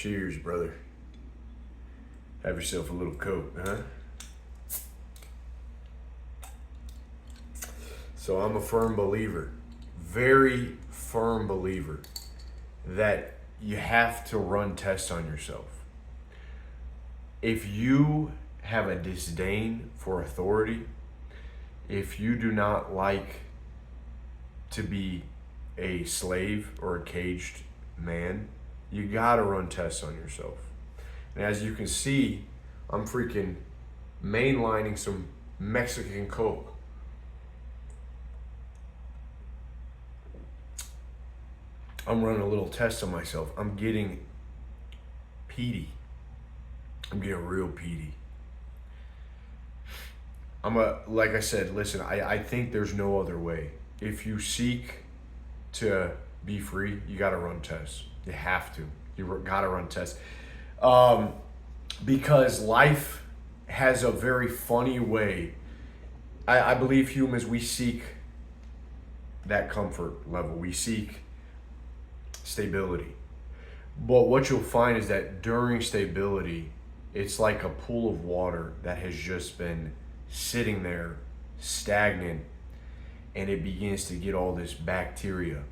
Cheers, brother. Have yourself a little Coke, huh? So I'm a firm believer, very firm believer, that you have to run tests on yourself. If you have a disdain for authority, if you do not like to be a slave or a caged man, you gotta run tests on yourself. And as you can see, I'm freaking mainlining some Mexican Coke. I'm running a little test on myself. I'm getting peaty. I'm getting real peaty. Like I said, listen, I think there's no other way. If you seek to be free, you gotta run tests. You have to. You gotta run tests. Because life has a very funny way. I believe humans, we seek that comfort level. We seek stability. But what you'll find is that during stability, it's like a pool of water that has just been sitting there stagnant, and it begins to get all this bacteria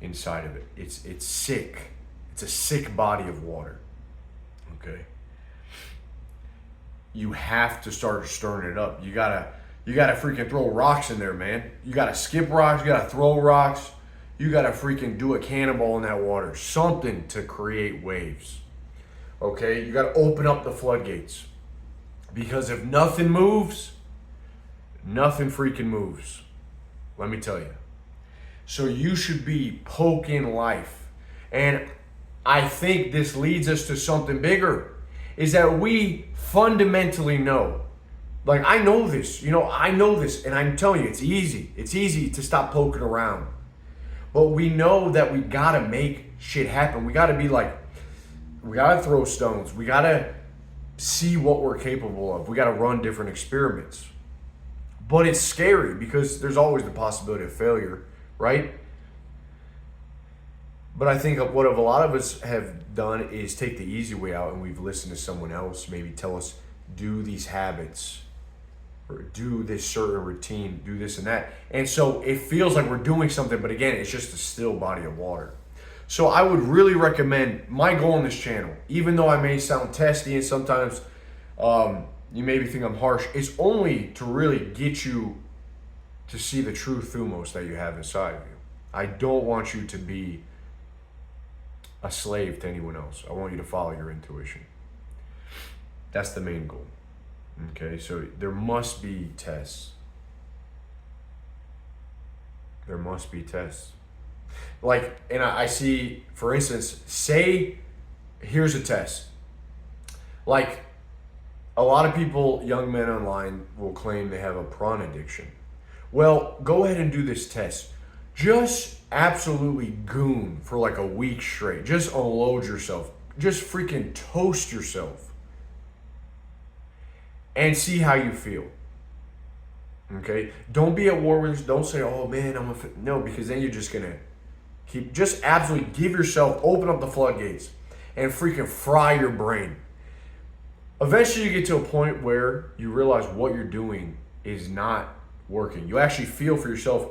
inside of it. It's sick. It's a sick body of water. Okay. You have to start stirring it up. You gotta freaking throw rocks in there, man. You gotta skip rocks, you gotta throw rocks, you gotta freaking do a cannonball in that water. Something to create waves. Okay? You gotta open up the floodgates. Because if nothing moves, nothing freaking moves. Let me tell you. So you should be poking life. And I think this leads us to something bigger, is that we fundamentally know. Like, I know this, I know this, and I'm telling you, it's easy. It's easy to stop poking around. But we know that we gotta make shit happen. We gotta be like, we gotta throw stones. We gotta see what we're capable of. We gotta run different experiments. But it's scary because there's always the possibility of failure, right? But I think what a lot of us have done is take the easy way out, and we've listened to someone else maybe tell us, do these habits, or do this certain routine, do this and that. And so it feels like we're doing something, but again, it's just a still body of water. So I would really recommend, my goal on this channel, even though I may sound testy and sometimes you maybe think I'm harsh, is only to really get you to see the true Thumos that you have inside of you. I don't want you to be a slave to anyone else. I want you to follow your intuition. That's the main goal. Okay, so there must be tests. There must be tests. Like, and I see, for instance, say, here's a test. Like, a lot of people, young men online, will claim they have a prawn addiction. Well, go ahead and do this test. Just absolutely goon for like a week straight. Just unload yourself. Just freaking toast yourself. And see how you feel. Okay? Don't be at war with this. Don't say, oh man, no, because then you're just going to just absolutely give yourself, open up the floodgates and freaking fry your brain. Eventually you get to a point where you realize what you're doing is not working. You actually feel for yourself,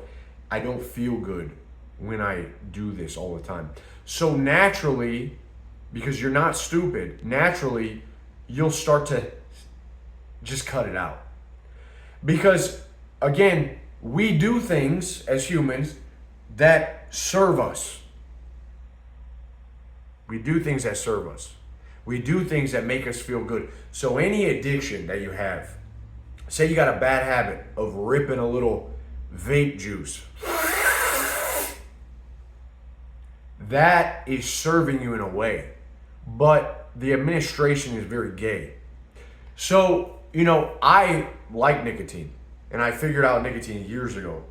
I don't feel good when I do this all the time. So naturally, because you're not stupid, naturally you'll start to just cut it out. Because again, we do things as humans that serve us. We do things that serve us. We do things that make us feel good. So any addiction that you have, say you got a bad habit of ripping a little vape juice, that is serving you in a way. But the administration is very gay. So, I like nicotine. And I figured out nicotine years ago,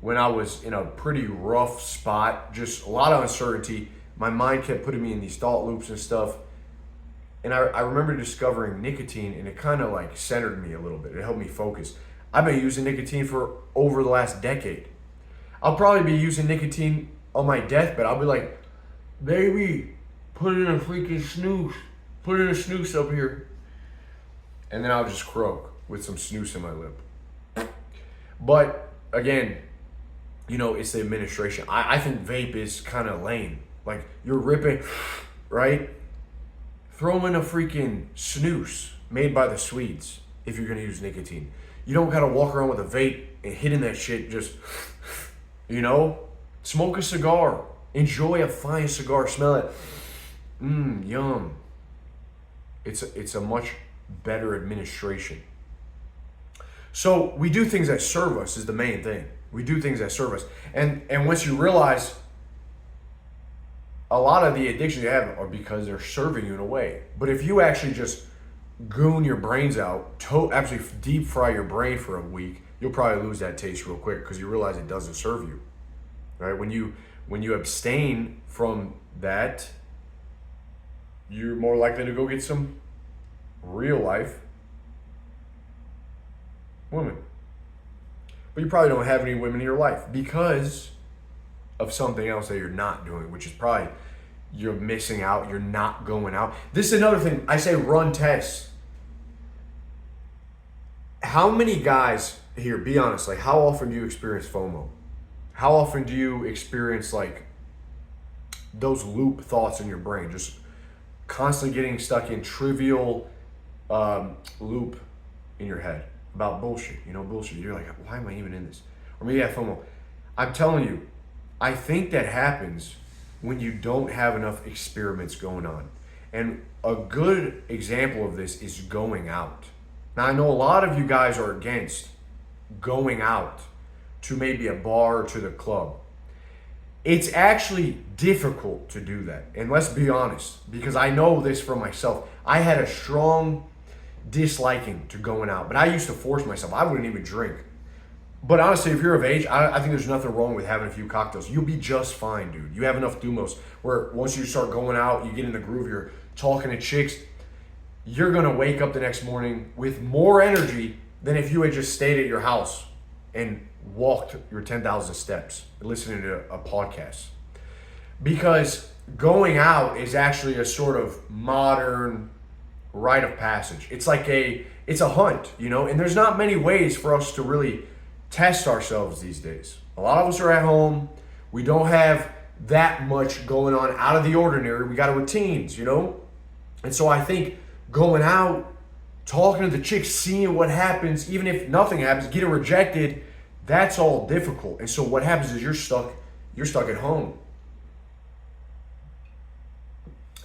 when I was in a pretty rough spot, just a lot of uncertainty. My mind kept putting me in these thought loops and stuff. And I remember discovering nicotine, and it kind of like centered me a little bit. It helped me focus. I've been using nicotine for over the last decade. I'll probably be using nicotine on my deathbed. I'll be like, baby, put in a freaking snooze. Put in a snooze up here. And then I'll just croak with some snooze in my lip. But again, it's the administration. I think vape is kind of lame. Like, you're ripping, right? Throw them in a freaking snooze made by the Swedes if you're going to use nicotine. You don't got to walk around with a vape and hitting that shit just, Smoke a cigar. Enjoy a fine cigar. Smell it. Yum. It's a much better administration. So we do things that serve us is the main thing. We do things that serve us. And once you realize a lot of the addictions you have are because they're serving you in a way. But if you actually just goon your brains out, absolutely deep fry your brain for a week, you'll probably lose that taste real quick because you realize it doesn't serve you. Right? When you abstain from that, you're more likely to go get some real life women. But you probably don't have any women in your life because of something else that you're not doing, which is probably you're missing out, you're not going out. This is another thing. I say run tests. How many guys here, be honest, like how often do you experience FOMO? How often do you experience like those loop thoughts in your brain, just constantly getting stuck in trivial loop in your head about bullshit, bullshit. You're like, why am I even in this? Or maybe I have FOMO. I'm telling you, I think that happens when you don't have enough experiments going on. And a good example of this is going out. Now, I know a lot of you guys are against going out to maybe a bar or to the club. It's actually difficult to do that. And let's be honest, because I know this for myself. I had a strong disliking to going out, but I used to force myself. I wouldn't even drink. But honestly, if you're of age, I think there's nothing wrong with having a few cocktails. You'll be just fine, dude. You have enough Thumos where once you start going out, you get in the groove, you're talking to chicks, you're going to wake up the next morning with more energy than if you had just stayed at your house and walked your 10,000 steps listening to a podcast. Because going out is actually a sort of modern rite of passage. It's like it's a hunt, and there's not many ways for us to really test ourselves these days. A lot of us are at home. We don't have that much going on out of the ordinary. We got routines, And so I think going out, talking to the chicks, seeing what happens, even if nothing happens, getting rejected, that's all difficult. And so what happens is you're stuck at home.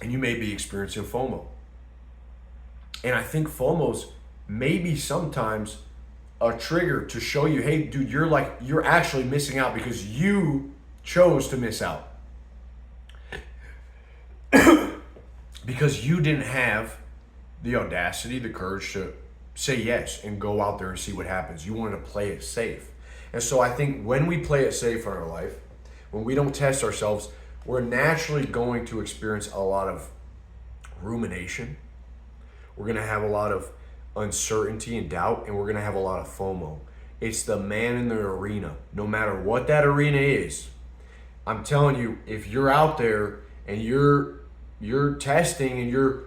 And you may be experiencing FOMO. And I think FOMO's maybe sometimes a trigger to show you, hey, dude, you're actually missing out because you chose to miss out. Because you didn't have the audacity, the courage to say yes and go out there and see what happens. You wanted to play it safe. And so I think when we play it safe in our life, when we don't test ourselves, we're naturally going to experience a lot of rumination. We're going to have a lot of uncertainty and doubt, and we're going to have a lot of FOMO. It's the man in the arena, no matter what that arena is. I'm telling you, if you're out there and you're testing and you're,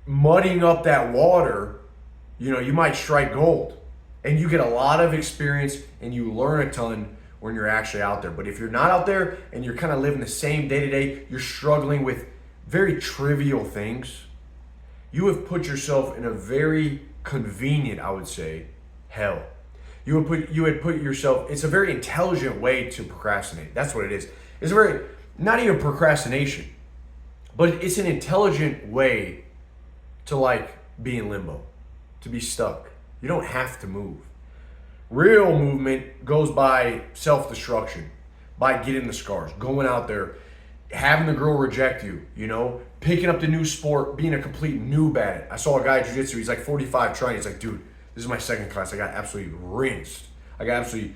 muddying up that water, you might strike gold. And you get a lot of experience and you learn a ton when you're actually out there. But if you're not out there and you're kind of living the same day to day, you're struggling with very trivial things, you have put yourself in a very convenient, I would say, hell. You would put yourself, it's a very intelligent way to procrastinate. That's what it is. It's not even procrastination, but it's an intelligent way to be in limbo, to be stuck. You don't have to move. Real movement goes by self-destruction, by getting the scars, going out there, having the girl reject you, picking up the new sport, being a complete noob at it. I saw a guy at jiu-jitsu, he's like 45 trying, he's like, dude, this is my second class. I got absolutely rinsed. I got absolutely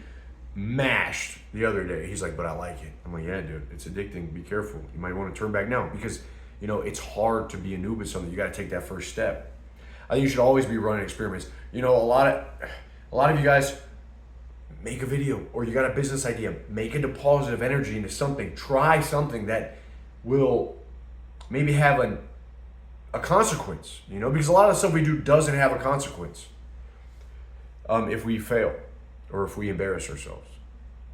mashed the other day. He's like, but I like it. I'm like, yeah, dude, it's addicting. Be careful. You might want to turn back now because, it's hard to be a noob at something. You got to take that first step. I think you should always be running experiments. A lot of you guys make a video or you got a business idea, make a deposit of energy into something, try something that will maybe have a consequence, you know, because a lot of the stuff we do doesn't have a consequence if we fail or if we embarrass ourselves.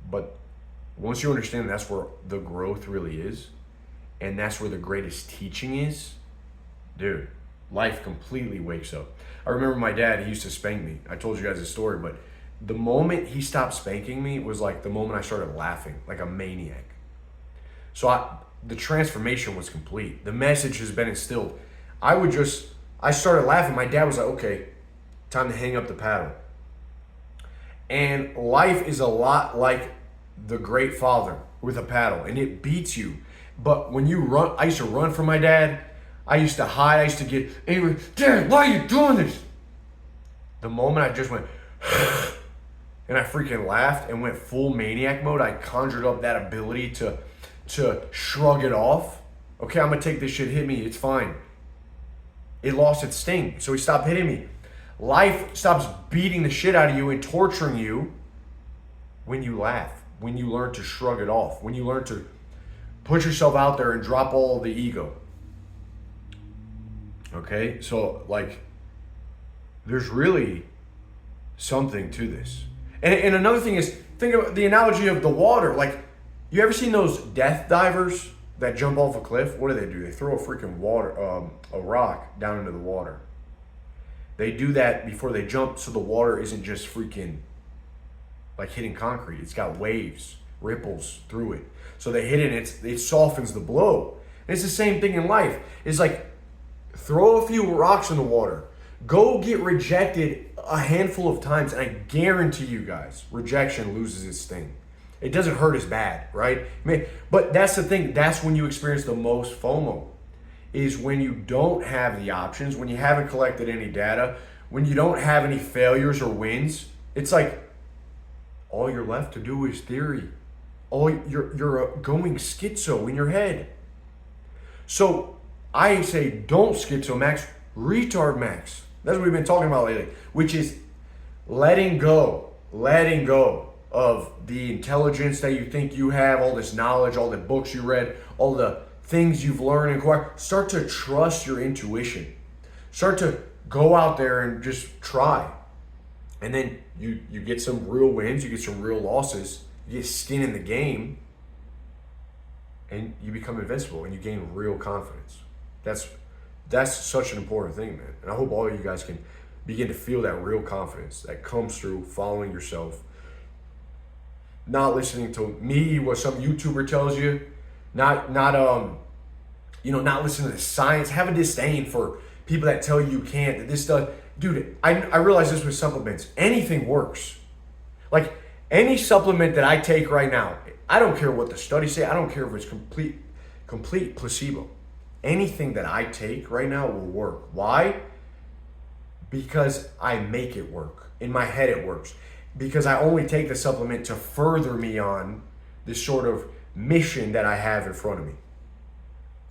But once you understand that's where the growth really is, and that's where the greatest teaching is, dude, life completely wakes up. I remember my dad, he used to spank me. I told you guys this story, but the moment he stopped spanking me was like the moment I started laughing like a maniac. So the transformation was complete. The message has been instilled. I started laughing. My dad was like, okay, time to hang up the paddle. And life is a lot like the great father with a paddle, and it beats you. But when you run, I used to run from my dad. I used to hide. I used to get angry. Dad, why are you doing this? The moment I just went, and I freaking laughed and went full maniac mode, I conjured up that ability to shrug it off. Okay, I'm gonna take this shit, hit me, it's fine. It lost its sting, so he stopped hitting me. Life stops beating the shit out of you and torturing you when you laugh, when you learn to shrug it off, when you learn to put yourself out there and drop all the ego. Okay, so like, there's really something to this. And another thing is, think about the analogy of the water. Like, you ever seen those death divers that jump off a cliff? What do? They throw a freaking a rock down into the water. They do that before they jump so the water isn't just freaking like hitting concrete. It's got waves, ripples through it. So they hit it and it softens the blow. And it's the same thing in life. It's like, throw a few rocks in the water. Go get rejected a handful of times, and I guarantee you guys, rejection loses its sting. It doesn't hurt as bad, right? But that's the thing. That's when you experience the most FOMO, is when you don't have the options, when you haven't collected any data, when you don't have any failures or wins. It's like all you're left to do is theory. You're going schizo in your head. So I say, don't schizo-max, retard-max. That's what we've been talking about lately, which is letting go of the intelligence that you think you have, all this knowledge, all the books you read, all the things you've learned and acquired. Start to trust your intuition. Start to go out there and just try. And then you get some real wins, you get some real losses, you get skin in the game, and you become invincible and you gain real confidence. That's such an important thing, man. And I hope all of you guys can begin to feel that real confidence that comes through following yourself, not listening to me, what some YouTuber tells you, not listening to the science. Have a disdain for people that tell you can't, that this does. Dude, I realize this with supplements. Anything works. Like any supplement that I take right now, I don't care what the studies say. I don't care if it's complete placebo. Anything that I take right now will work. Why? Because I make it work. In my head it works. Because I only take the supplement to further me on this sort of mission that I have in front of me.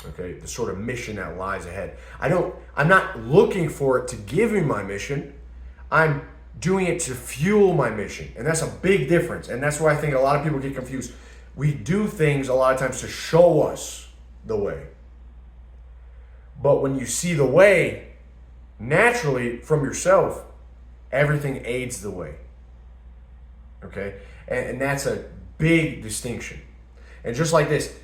Okay, the sort of mission that lies ahead. I'm not looking for it to give me my mission. I'm doing it to fuel my mission. And that's a big difference. And that's why I think a lot of people get confused. We do things a lot of times to show us the way. But when you see the way, naturally from yourself, everything aids the way. Okay? And that's a big distinction. And just like this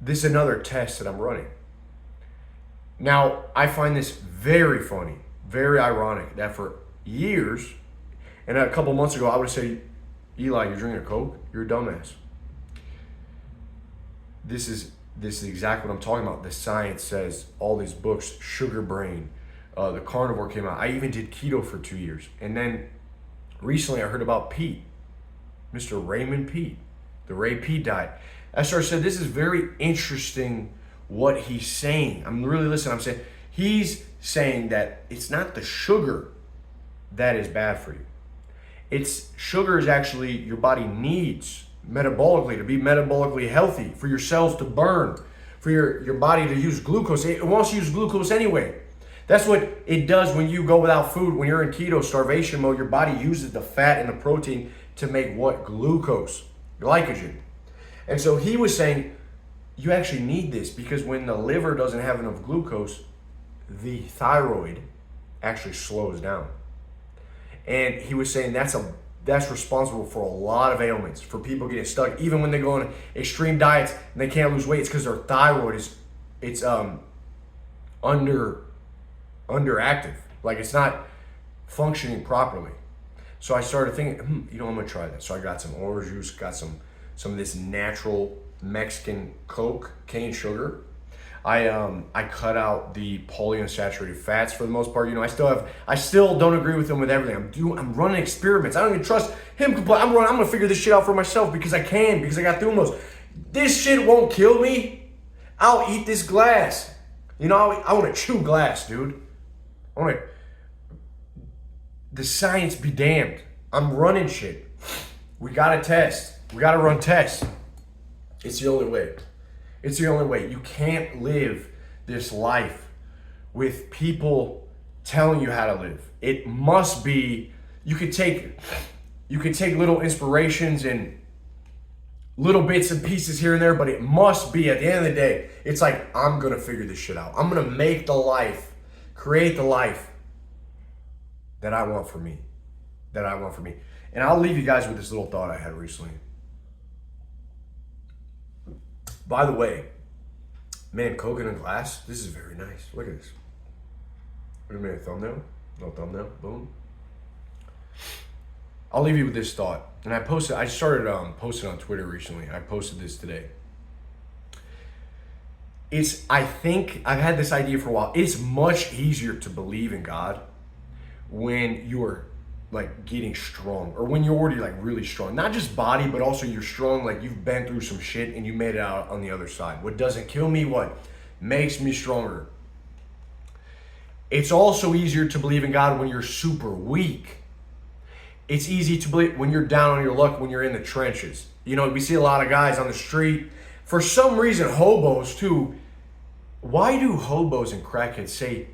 is another test that I'm running. Now, I find this very funny, very ironic that for years, and a couple months ago, I would say, Eli, you're drinking a Coke? You're a dumbass. This is exactly what I'm talking about. The science says, all these books, Sugar Brain, the Carnivore came out. I even did keto for 2 years. And then recently I heard about Pete, Mr. Raymond Pete, the Ray Pete diet. I said, this is very interesting what he's saying. I'm really listening. I'm saying, he's saying that it's not the sugar that is bad for you. Sugar is actually your body needs metabolically to be metabolically healthy, for your cells to burn, for your body to use glucose. It wants to use glucose anyway. That's what it does when you go without food. When you're in keto starvation mode, your body uses the fat and the protein to make what? Glucose, glycogen. And so he was saying, you actually need this, because when the liver doesn't have enough glucose, the thyroid actually slows down. And he was saying that's responsible for a lot of ailments, for people getting stuck, even when they go on extreme diets and they can't lose weight. It's because their thyroid is underactive, like it's not functioning properly. So I started thinking, I'm gonna try that. So I got some orange juice, got some of this natural Mexican Coke, cane sugar. I cut out the polyunsaturated fats for the most part. I still don't agree with him with everything. I'm running experiments. I don't even trust him. I'm gonna figure this shit out for myself because I got Thumos. This shit won't kill me. I'll eat this glass. I want to chew glass, dude. The science be damned. I'm running shit. We gotta test. We gotta run tests. It's the only way. It's the only way. You can't live this life with people telling you how to live. It must be, you could take little inspirations and little bits and pieces here and there, but it must be, at the end of the day, it's like, I'm gonna figure this shit out. I'm gonna create the life that I want for me. And I'll leave you guys with this little thought I had recently. By the way, man, coconut glass, this is very nice. Look at this. Wait a minute, thumbnail? No thumbnail, boom. I'll leave you with this thought. And I started posting on Twitter recently. I posted this today. I think I've had this idea for a while. It's much easier to believe in God when you're like getting strong, or when you're already like really strong, not just body, but also you're strong, like you've been through some shit and you made it out on the other side. What doesn't kill me, what makes me stronger. It's also easier to believe in God when you're super weak. It's easy to believe when you're down on your luck, when you're in the trenches. We see a lot of guys on the street, for some reason, hobos too. Why do hobos and crackheads say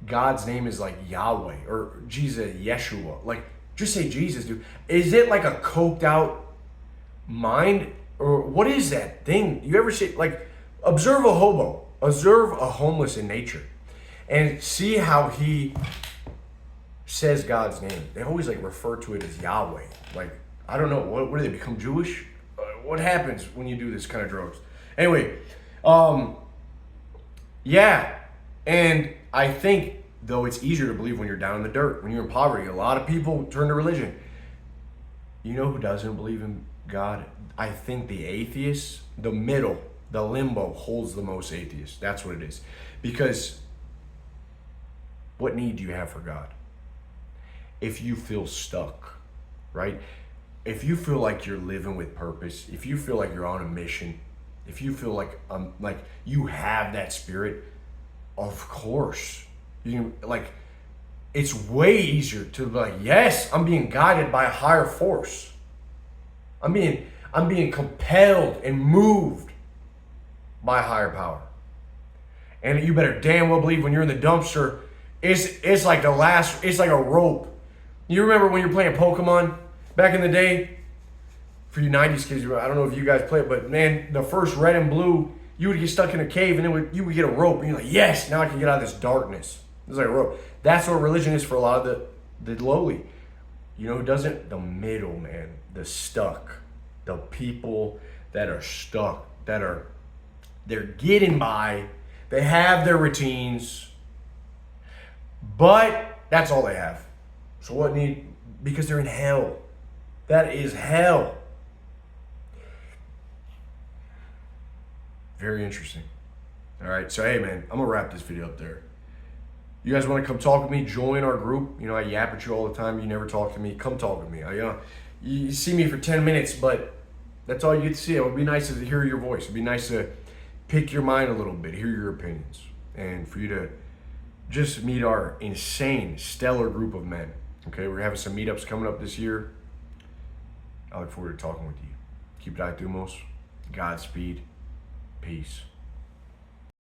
God's name is like Yahweh or Jesus, Yeshua? Like, just say Jesus, dude. Is it like a coked out mind, or what is that thing? You ever see, like, observe a homeless in nature and see how he says God's name. They always like refer to it as Yahweh. Like, I don't know, what do they become Jewish? What happens when you do this kind of drugs? Anyway, yeah. And I think, though, it's easier to believe when you're down in the dirt, when you're in poverty. A lot of people turn to religion. You know who doesn't believe in God? I think the atheists, the middle, the limbo holds the most atheists. That's what it is. Because what need do you have for God? If you feel stuck, right? If you feel like you're living with purpose, if you feel like you're on a mission, if you feel like you have that spirit, of course, it's way easier to be like, yes, I'm being guided by a higher force. I'm being compelled and moved by a higher power. And you better damn well believe when you're in the dumpster, it's like it's like a rope. You remember when you're playing Pokemon back in the day? For you 90s kids, I don't know if you guys play it, but man, the first red and blue, you would get stuck in a cave and you would get a rope and you're like, yes, now I can get out of this darkness. It's like a rope. That's what religion is for a lot of the lowly. You know who doesn't? The middle, man. The stuck. The people that are stuck. They're getting by. They have their routines. But that's all they have. So because they're in hell. That is hell. Very interesting. All right, so hey man, I'm gonna wrap this video up there. You guys want to come talk with me? Join our group. I yap at you all the time. You never talk to me. Come talk with me. You see me for 10 minutes, but that's all you get to see. It would be nice to hear your voice. It'd be nice to pick your mind a little bit, hear your opinions, and for you to just meet our insane, stellar group of men. Okay, we're having some meetups coming up this year. I look forward to talking with you. Keep it at Thumos. Godspeed. Peace.